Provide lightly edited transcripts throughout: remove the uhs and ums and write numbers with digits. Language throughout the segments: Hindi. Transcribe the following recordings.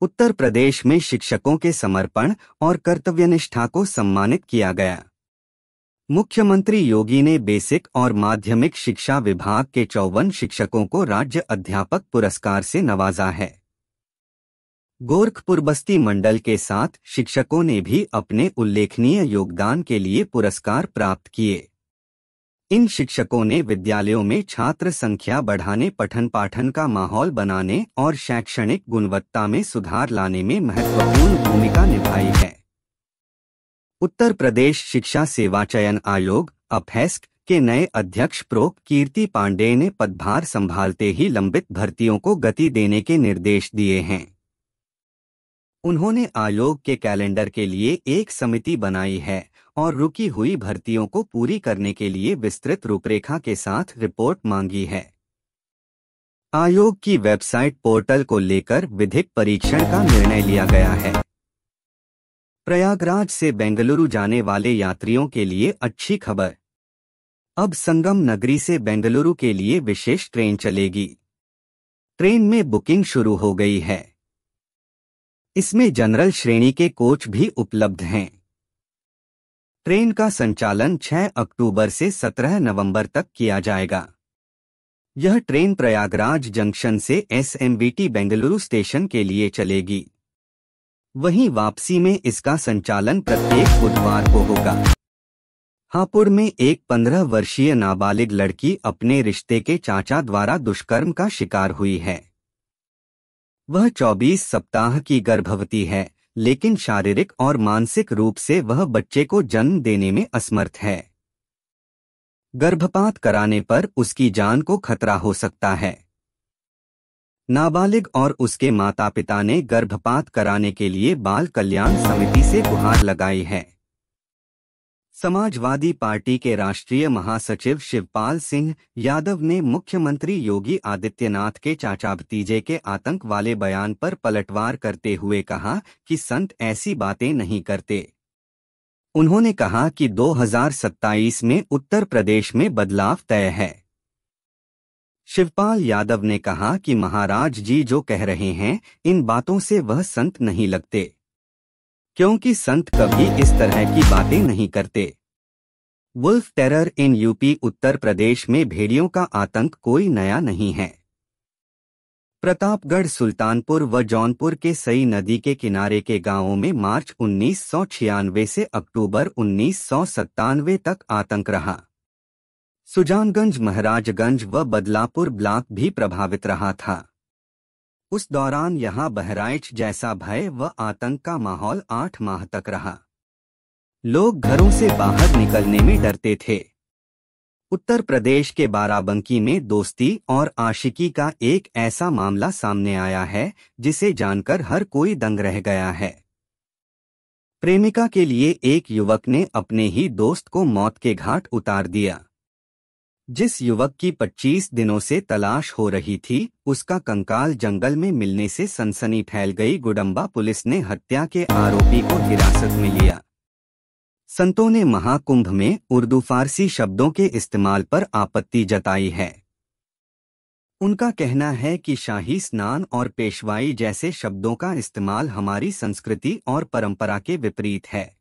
उत्तर प्रदेश में शिक्षकों के समर्पण और कर्तव्यनिष्ठा को सम्मानित किया गया। मुख्यमंत्री योगी ने बेसिक और माध्यमिक शिक्षा विभाग के 54 शिक्षकों को राज्य अध्यापक पुरस्कार से नवाजा है। गोरखपुर बस्ती मंडल के 7 शिक्षकों ने भी अपने उल्लेखनीय योगदान के लिए पुरस्कार प्राप्त किए। इन शिक्षकों ने विद्यालयों में छात्र संख्या बढ़ाने, पठन पाठन का माहौल बनाने और शैक्षणिक गुणवत्ता में सुधार लाने में महत्वपूर्ण भूमिका निभाई है। उत्तर प्रदेश शिक्षा सेवा चयन आयोग (अपेस्क) के नए अध्यक्ष प्रो. कीर्ति पांडेय ने पदभार संभालते ही लंबित भर्तियों को गति देने के निर्देश दिए हैं। उन्होंने आयोग के कैलेंडर के लिए एक समिति बनाई है और रुकी हुई भर्तियों को पूरी करने के लिए विस्तृत रूपरेखा के साथ रिपोर्ट मांगी है। आयोग की वेबसाइट पोर्टल को लेकर विधिक परीक्षण का निर्णय लिया गया है। प्रयागराज से बेंगलुरु जाने वाले यात्रियों के लिए अच्छी खबर। अब संगम नगरी से बेंगलुरु के लिए विशेष ट्रेन चलेगी। ट्रेन में बुकिंग शुरू हो गई है। इसमें जनरल श्रेणी के कोच भी उपलब्ध हैं। ट्रेन का संचालन 6 अक्टूबर से 17 नवंबर तक किया जाएगा। यह ट्रेन प्रयागराज जंक्शन से SMVT बेंगलुरु स्टेशन के लिए चलेगी। वहीं वापसी में इसका संचालन प्रत्येक बुधवार को होगा। हापुड़ में एक 15 वर्षीय नाबालिग लड़की अपने रिश्ते के चाचा द्वारा दुष्कर्म का शिकार हुई है। वह 24 सप्ताह की गर्भवती है, लेकिन शारीरिक और मानसिक रूप से वह बच्चे को जन्म देने में असमर्थ है। गर्भपात कराने पर उसकी जान को खतरा हो सकता है। नाबालिग और उसके माता-पिता ने गर्भपात कराने के लिए बाल कल्याण समिति से गुहार लगाई है। समाजवादी पार्टी के राष्ट्रीय महासचिव शिवपाल सिंह यादव ने मुख्यमंत्री योगी आदित्यनाथ के चाचा भतीजे के आतंक वाले बयान पर पलटवार करते हुए कहा कि संत ऐसी बातें नहीं करते। उन्होंने कहा कि 2027 में उत्तर प्रदेश में बदलाव तय है। शिवपाल यादव ने कहा कि महाराज जी जो कह रहे हैं, इन बातों से वह संत नहीं लगते, क्योंकि संत कभी इस तरह की बातें नहीं करते। Wolf terror in UP Uttar Pradesh में भेड़ियों का आतंक कोई नया नहीं है। प्रतापगढ़, सुल्तानपुर व जौनपुर के सई नदी के किनारे के गांवों में मार्च 1996 से अक्टूबर 1997 तक आतंक रहा। सुजानगंज, महाराजगंज व बदलापुर ब्लॉक भी प्रभावित रहा था। उस दौरान यहां बहराइच जैसा भय व आतंक का माहौल 8 माह तक रहा। लोग घरों से बाहर निकलने में डरते थे। उत्तर प्रदेश के बाराबंकी में दोस्ती और आशिकी का एक ऐसा मामला सामने आया है जिसे जानकर हर कोई दंग रह गया है। प्रेमिका के लिए एक युवक ने अपने ही दोस्त को मौत के घाट उतार दिया। जिस युवक की 25 दिनों से तलाश हो रही थी, उसका कंकाल जंगल में मिलने से सनसनी फैल गई। गुडम्बा पुलिस ने हत्या के आरोपी को हिरासत में लिया। संतों ने महाकुंभ में उर्दू फारसी शब्दों के इस्तेमाल पर आपत्ति जताई है। उनका कहना है कि शाही स्नान और पेशवाई जैसे शब्दों का इस्तेमाल हमारी संस्कृति और परंपरा के विपरीत है।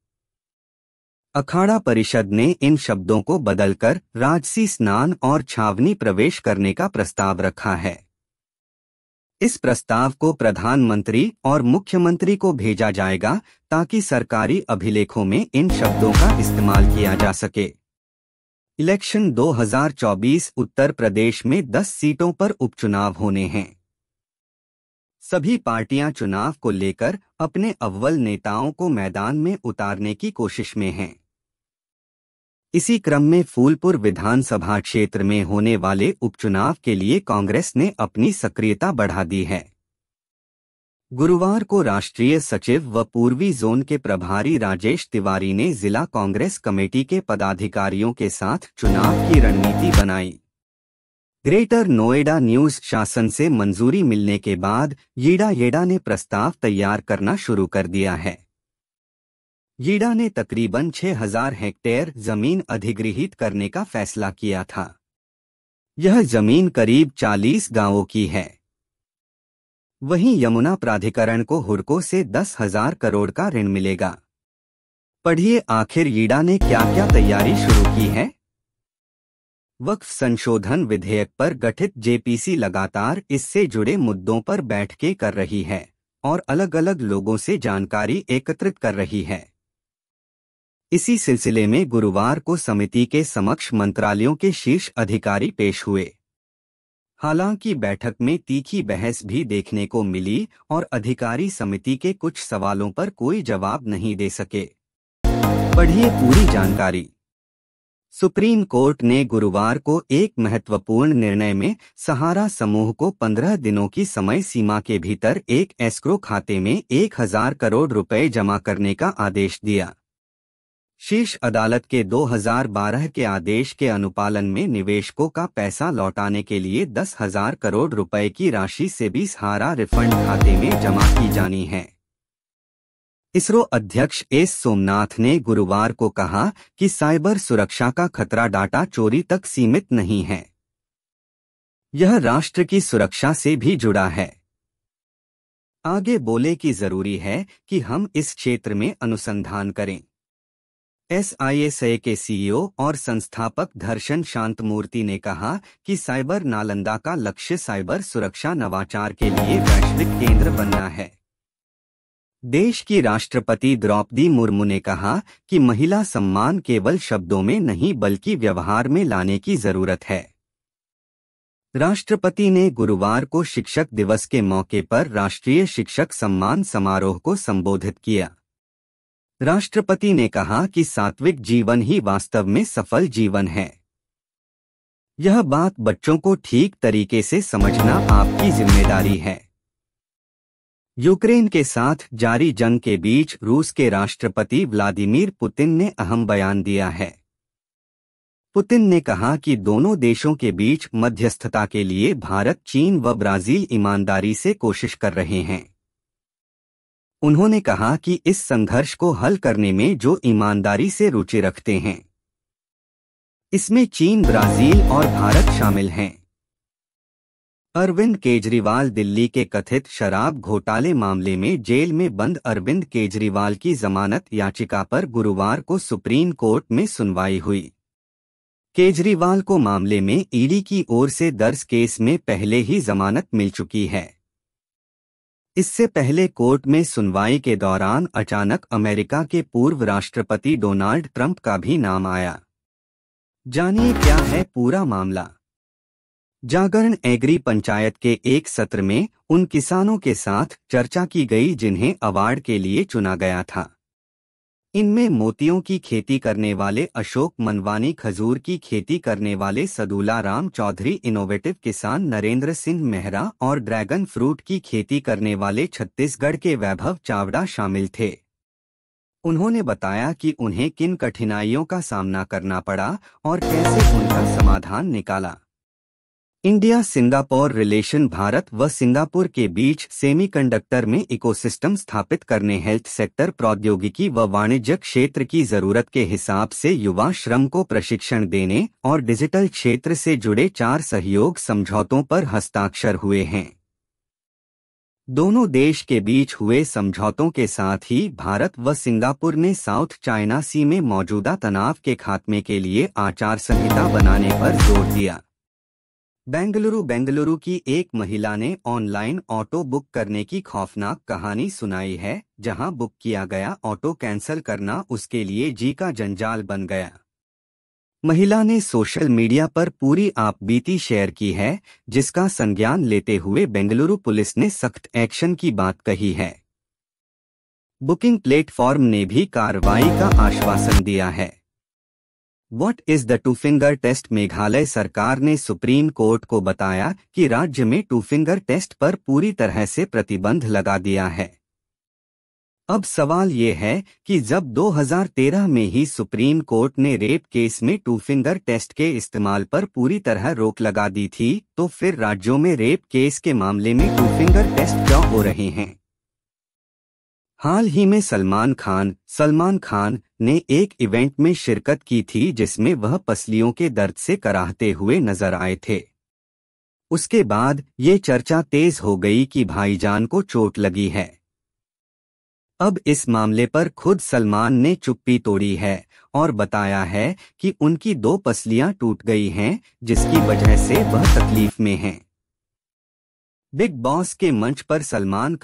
अखाड़ा परिषद ने इन शब्दों को बदलकर राजसी स्नान और छावनी प्रवेश करने का प्रस्ताव रखा है। इस प्रस्ताव को प्रधानमंत्री और मुख्यमंत्री को भेजा जाएगा ताकि सरकारी अभिलेखों में इन शब्दों का इस्तेमाल किया जा सके। इलेक्शन 2024 उत्तर प्रदेश में 10 सीटों पर उपचुनाव होने हैं। सभी पार्टियां चुनाव को लेकर अपने अव्वल नेताओं को मैदान में उतारने की कोशिश में हैं। इसी क्रम में फूलपुर विधानसभा क्षेत्र में होने वाले उपचुनाव के लिए कांग्रेस ने अपनी सक्रियता बढ़ा दी है। गुरुवार को राष्ट्रीय सचिव व पूर्वी जोन के प्रभारी राजेश तिवारी ने जिला कांग्रेस कमेटी के पदाधिकारियों के साथ चुनाव की रणनीति बनाई। ग्रेटर नोएडा न्यूज शासन से मंजूरी मिलने के बाद येडा ने प्रस्ताव तैयार करना शुरू कर दिया है। येडा ने तकरीबन 6000 हेक्टेयर जमीन अधिग्रहित करने का फैसला किया था। यह जमीन करीब 40 गांवों की है। वहीं यमुना प्राधिकरण को हुडको से 10,000 करोड़ का ऋण मिलेगा। पढ़िए आखिर ईडा ने क्या क्या तैयारी शुरू की है। वक्फ संशोधन विधेयक पर गठित जेपीसी लगातार इससे जुड़े मुद्दों पर बैठकें कर रही है और अलग अलग लोगों से जानकारी एकत्रित कर रही है। इसी सिलसिले में गुरुवार को समिति के समक्ष मंत्रालयों के शीर्ष अधिकारी पेश हुए। हालांकि बैठक में तीखी बहस भी देखने को मिली और अधिकारी समिति के कुछ सवालों पर कोई जवाब नहीं दे सके। पढ़िए पूरी जानकारी। सुप्रीम कोर्ट ने गुरुवार को एक महत्वपूर्ण निर्णय में सहारा समूह को 15 दिनों की समय सीमा के भीतर एक एस्क्रो खाते में 1,000 करोड़ रुपए जमा करने का आदेश दिया। शीर्ष अदालत के 2012 के आदेश के अनुपालन में निवेशकों का पैसा लौटाने के लिए 10,000 करोड़ रुपए की राशि से भी सहारा रिफंड खाते में जमा की जानी है। इसरो अध्यक्ष एस सोमनाथ ने गुरुवार को कहा कि साइबर सुरक्षा का खतरा डाटा चोरी तक सीमित नहीं है, यह राष्ट्र की सुरक्षा से भी जुड़ा है। आगे बोले कि जरूरी है कि हम इस क्षेत्र में अनुसंधान करें। एसआईएसए के सीईओ और संस्थापक धर्षण शांतमूर्ति ने कहा कि साइबर नालंदा का लक्ष्य साइबर सुरक्षा नवाचार के लिए वैश्विक केंद्र बनना है। देश की राष्ट्रपति द्रौपदी मुर्मू ने कहा कि महिला सम्मान केवल शब्दों में नहीं बल्कि व्यवहार में लाने की जरूरत है। राष्ट्रपति ने गुरुवार को शिक्षक दिवस के मौके पर राष्ट्रीय शिक्षक सम्मान समारोह को संबोधित किया। राष्ट्रपति ने कहा कि सात्विक जीवन ही वास्तव में सफल जीवन है। यह बात बच्चों को ठीक तरीके से समझना आपकी जिम्मेदारी है। यूक्रेन के साथ जारी जंग के बीच रूस के राष्ट्रपति व्लादिमीर पुतिन ने अहम बयान दिया है। पुतिन ने कहा कि दोनों देशों के बीच मध्यस्थता के लिए भारत, चीन व ब्राजील ईमानदारी से कोशिश कर रहे हैं। उन्होंने कहा कि इस संघर्ष को हल करने में जो ईमानदारी से रुचि रखते हैं, इसमें चीन, ब्राजील और भारत शामिल हैं। अरविंद केजरीवाल दिल्ली के कथित शराब घोटाले मामले में जेल में बंद अरविंद केजरीवाल की जमानत याचिका पर गुरुवार को सुप्रीम कोर्ट में सुनवाई हुई। केजरीवाल को मामले में ईडी की ओर से दर्ज केस में पहले ही जमानत मिल चुकी है। इससे पहले कोर्ट में सुनवाई के दौरान अचानक अमेरिका के पूर्व राष्ट्रपति डोनाल्ड ट्रंप का भी नाम आया। जानिए क्या है पूरा मामला। जागरण एग्री पंचायत के एक सत्र में उन किसानों के साथ चर्चा की गई जिन्हें अवार्ड के लिए चुना गया था। इनमें मोतियों की खेती करने वाले अशोक मनवानी, खजूर की खेती करने वाले सदूला राम चौधरी, इनोवेटिव किसान नरेंद्र सिंह मेहरा और ड्रैगन फ्रूट की खेती करने वाले छत्तीसगढ़ के वैभव चावड़ा शामिल थे। उन्होंने बताया कि उन्हें किन कठिनाइयों का सामना करना पड़ा और कैसे उनका समाधान निकाला। इंडिया सिंगापुर रिलेशन भारत व सिंगापुर के बीच सेमीकंडक्टर में इकोसिस्टम स्थापित करने, हेल्थ सेक्टर, प्रौद्योगिकी व वाणिज्य क्षेत्र की जरूरत के हिसाब से युवा श्रम को प्रशिक्षण देने और डिजिटल क्षेत्र से जुड़े 4 सहयोग समझौतों पर हस्ताक्षर हुए हैं। दोनों देश के बीच हुए समझौतों के साथ ही भारत व सिंगापुर ने साउथ चाइना सी में मौजूदा तनाव के खात्मे के लिए आचार संहिता बनाने पर जोर दिया। बेंगलुरु की एक महिला ने ऑनलाइन ऑटो बुक करने की खौफनाक कहानी सुनाई है, जहां बुक किया गया ऑटो कैंसिल करना उसके लिए जी का जंजाल बन गया। महिला ने सोशल मीडिया पर पूरी आपबीती शेयर की है, जिसका संज्ञान लेते हुए बेंगलुरु पुलिस ने सख्त एक्शन की बात कही है। बुकिंग प्लेटफॉर्म ने भी कार्रवाई का आश्वासन दिया है। What is the two finger test? Meghalaya सरकार ने सुप्रीम कोर्ट को बताया कि राज्य में टू फिंगर टेस्ट पर पूरी तरह से प्रतिबंध लगा दिया है। अब सवाल ये है कि जब 2013 में ही सुप्रीम कोर्ट ने रेप केस में टू फिंगर टेस्ट के इस्तेमाल पर पूरी तरह रोक लगा दी थी, तो फिर राज्यों में रेप केस के मामले में टू फिंगर टेस्ट क्यों हो रहे हैं? हाल ही में सलमान खान ने एक इवेंट में शिरकत की थी जिसमें वह पसलियों के दर्द से कराहते हुए नजर आए थे। उसके बाद ये चर्चा तेज हो गई कि भाईजान को चोट लगी है। अब इस मामले पर खुद सलमान ने चुप्पी तोड़ी है और बताया है कि उनकी 2 पसलियां टूट गई हैं, जिसकी वजह से वह तकलीफ में हैं। बिग बॉस के मंच पर सलमान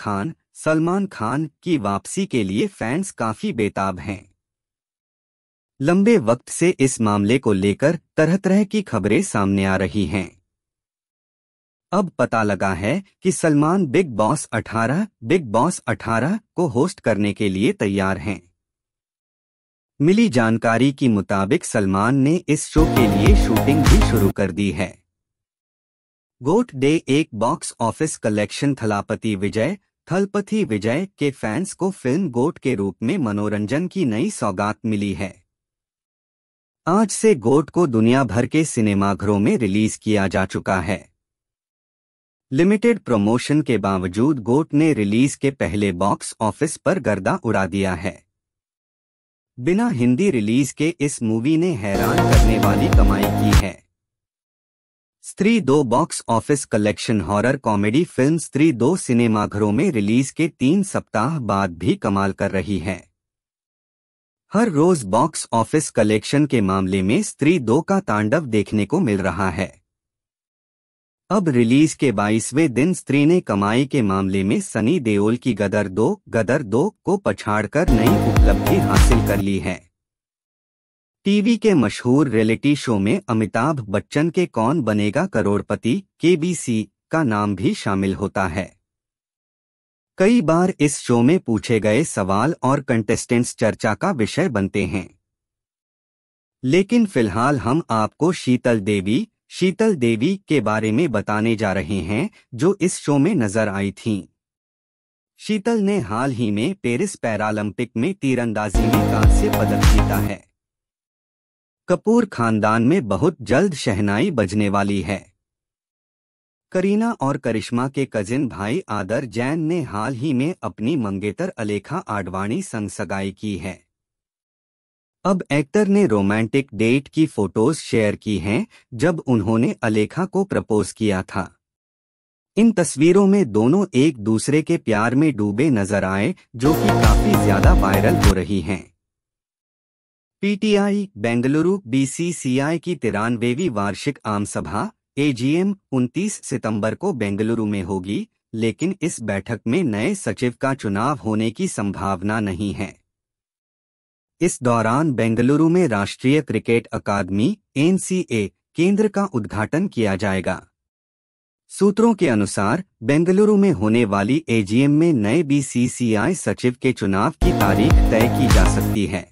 खान की वापसी के लिए फैंस काफी बेताब हैं। लंबे वक्त से इस मामले को लेकर तरह तरह की खबरें सामने आ रही हैं। अब पता लगा है कि सलमान बिग बॉस 18 को होस्ट करने के लिए तैयार हैं। मिली जानकारी के मुताबिक सलमान ने इस शो के लिए शूटिंग भी शुरू कर दी है। गोट डे एक बॉक्स ऑफिस कलेक्शन थलपति विजय के फैंस को फिल्म गोट के रूप में मनोरंजन की नई सौगात मिली है। आज से गोट को दुनिया भर के सिनेमाघरों में रिलीज किया जा चुका है। लिमिटेड प्रमोशन के बावजूद गोट ने रिलीज के पहले बॉक्स ऑफिस पर गर्दा उड़ा दिया है। बिना हिंदी रिलीज के इस मूवी ने हैरान करने वाली कमाई की है। स्त्री 2 box office collection horror comedy film स्त्री 2 सिनेमाघरों में रिलीज के 3 सप्ताह बाद भी कमाल कर रही है। हर रोज बॉक्स ऑफिस कलेक्शन के मामले में स्त्री 2 का तांडव देखने को मिल रहा है। अब रिलीज के 22वें दिन स्त्री ने कमाई के मामले में सनी देओल की गदर 2 को पछाड़कर नई उपलब्धि हासिल कर ली है। टीवी के मशहूर रियलिटी शो में अमिताभ बच्चन के कौन बनेगा करोड़पति KBC का नाम भी शामिल होता है। कई बार इस शो में पूछे गए सवाल और कंटेस्टेंट्स चर्चा का विषय बनते हैं। लेकिन फिलहाल हम आपको शीतल देवी के बारे में बताने जा रहे हैं, जो इस शो में नजर आई थीं। शीतल ने हाल ही में पेरिस पैरालंपिक में तीरंदाजी में कांस्य पदक जीता है। कपूर खानदान में बहुत जल्द शहनाई बजने वाली है। करीना और करिश्मा के कजिन भाई आदर जैन ने हाल ही में अपनी मंगेतर अलेखा आडवाणी संग सगाई की है। अब एक्टर ने रोमांटिक डेट की फोटोज शेयर की हैं, जब उन्होंने अलेखा को प्रपोज किया था। इन तस्वीरों में दोनों एक दूसरे के प्यार में डूबे नजर आए, जो कि काफी ज्यादा वायरल हो रही हैं। पीटीआई बेंगलुरु BCCI की 93वीं वार्षिक आम सभा AGM 29 सितंबर को बेंगलुरु में होगी, लेकिन इस बैठक में नए सचिव का चुनाव होने की संभावना नहीं है। इस दौरान बेंगलुरु में राष्ट्रीय क्रिकेट अकादमी NCA केंद्र का उद्घाटन किया जाएगा। सूत्रों के अनुसार बेंगलुरु में होने वाली AGM में नए BCCI सचिव के चुनाव की तारीख तय की जा सकती है।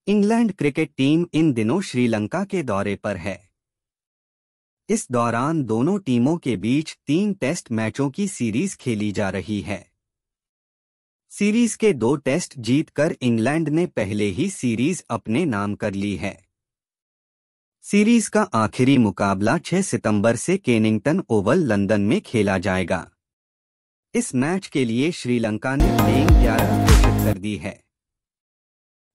इंग्लैंड क्रिकेट टीम इन दिनों श्रीलंका के दौरे पर है। इस दौरान दोनों टीमों के बीच 3 टेस्ट मैचों की सीरीज खेली जा रही है। सीरीज के 2 टेस्ट जीतकर इंग्लैंड ने पहले ही सीरीज अपने नाम कर ली है। सीरीज का आखिरी मुकाबला 6 सितंबर से केनिंगटन ओवल लंदन में खेला जाएगा। इस मैच के लिए श्रीलंका ने प्लेइंग 11 घोषित कर दी है।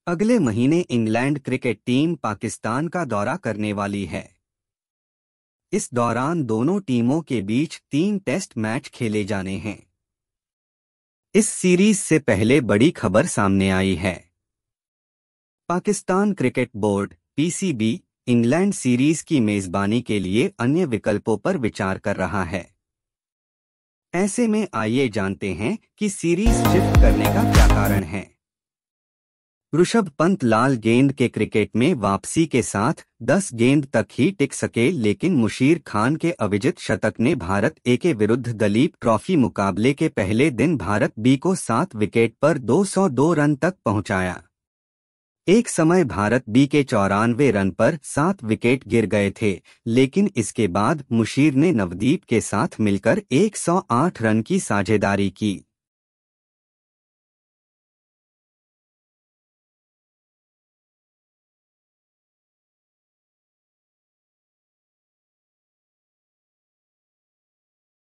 अगले महीने इंग्लैंड क्रिकेट टीम पाकिस्तान का दौरा करने वाली है। इस दौरान दोनों टीमों के बीच 3 टेस्ट मैच खेले जाने हैं। इस सीरीज से पहले बड़ी खबर सामने आई है। Pakistan cricket board PCB England series की मेजबानी के लिए अन्य विकल्पों पर विचार कर रहा है। ऐसे में आइए जानते हैं कि सीरीज शिफ्ट करने का क्या कारण है। ऋषभ पंत लाल गेंद के क्रिकेट में वापसी के साथ 10 गेंद तक ही टिक सके, लेकिन मुशीर खान के अविजित शतक ने भारत A के विरुद्ध दलीप ट्रॉफी मुकाबले के पहले दिन भारत B को 7 विकेट पर 202 रन तक पहुंचाया। एक समय भारत B के 94 रन पर 7 विकेट गिर गए थे, लेकिन इसके बाद मुशीर ने नवदीप के साथ मिलकर 108 रन की साझेदारी की।